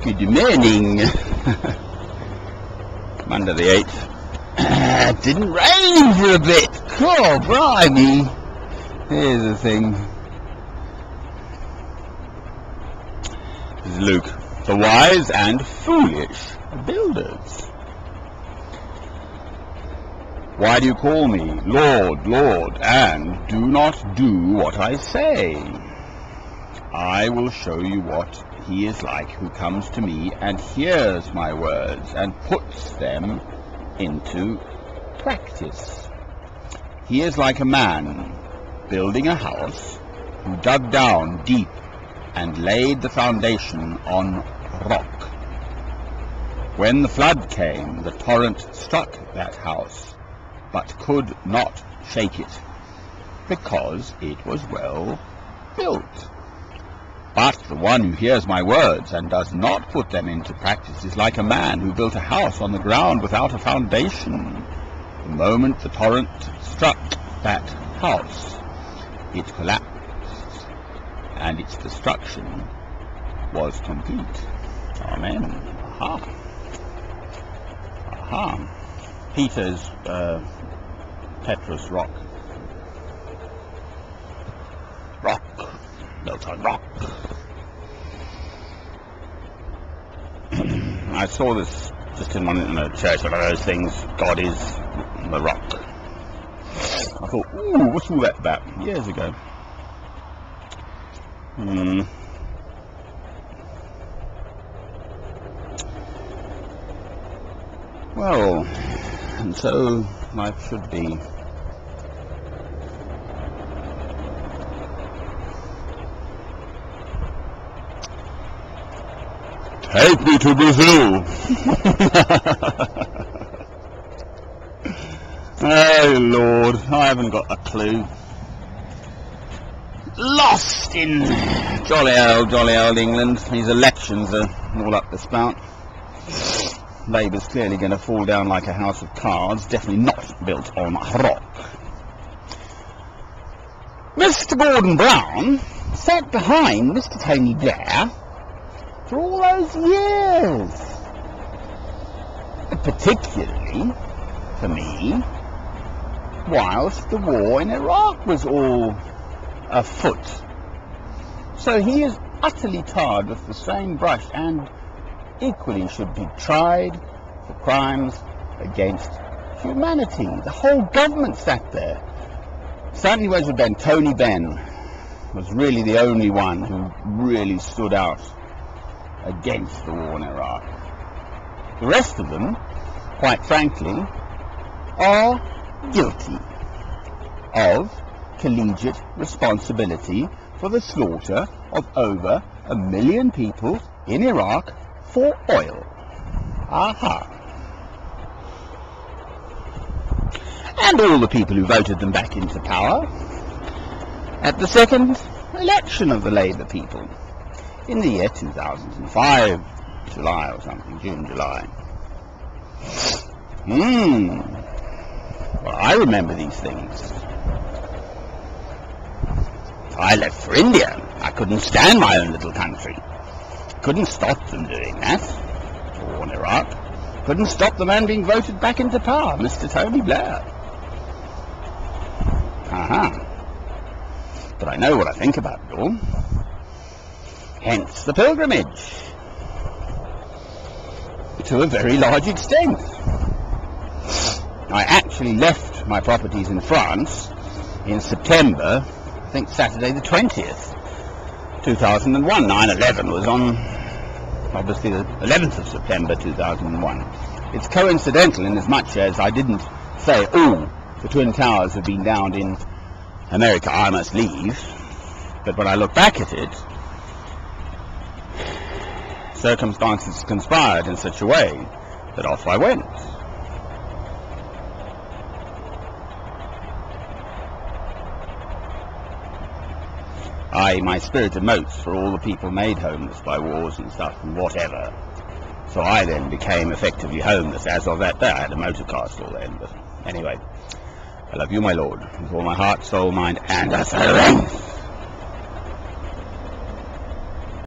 Good morning. Monday the 8th. It didn't rain for a bit. Cool, blimey. Here's the thing. This is Luke. The wise and foolish builders. Why do you call me Lord, Lord, and do not do what I say? I will show you what he is like who comes to me and hears my words and puts them into practice. He is like a man building a house who dug down deep and laid the foundation on rock. When the flood came, the torrent struck that house, but could not shake it, because it was well built. But the one who hears my words and does not put them into practice is like a man who built a house on the ground without a foundation. The moment the torrent struck that house, it collapsed, and its destruction was complete. Amen. Aha. Aha. Peter's Petrus rock. Rock. Built on rock. I saw this just in a church, one of those things, God is the rock. I thought, ooh, what's all that about? Years ago. Well, and so life should be. Take me to Brazil. Oh Lord, I haven't got a clue. Lost in jolly old England. These elections are all up the spout. Labour's clearly going to fall down like a house of cards, definitely not built on rock. Mr. Gordon Brown sat behind Mr. Tony Blair for all those years, particularly for me, whilst the war in Iraq was all afoot. So he is utterly tarred with the same brush and equally should be tried for crimes against humanity. The whole government sat there. Certainly Weswood Ben, Tony Benn, was really the only one who really stood out against the war in Iraq. The rest of them, quite frankly, are guilty of collegiate responsibility for the slaughter of over 1 million people in Iraq for oil. Aha. And all the people who voted them back into power at the second election of the Labour people in the year 2005, July or something, June, July. Well, I remember these things. I left for India. I couldn't stand my own little country. Couldn't stop them doing that. War in Iraq. Couldn't stop the man being voted back into power, Mr. Tony Blair. But I know what I think about it all. Hence the pilgrimage, to a very large extent. I actually left my properties in France in September, I think Saturday the 20th, 2001. 9/11 was on, obviously, the 11th of September 2001. It's coincidental in as much as I didn't say, oh, the Twin Towers have been downed in America, I must leave. But when I look back at it, circumstances conspired in such a way that off I went. My spirit emotes for all the people made homeless by wars and stuff and whatever. So I then became effectively homeless as of that day. I had a motor car still then, but anyway, I love you, my Lord, with all my heart, soul, mind, and strength.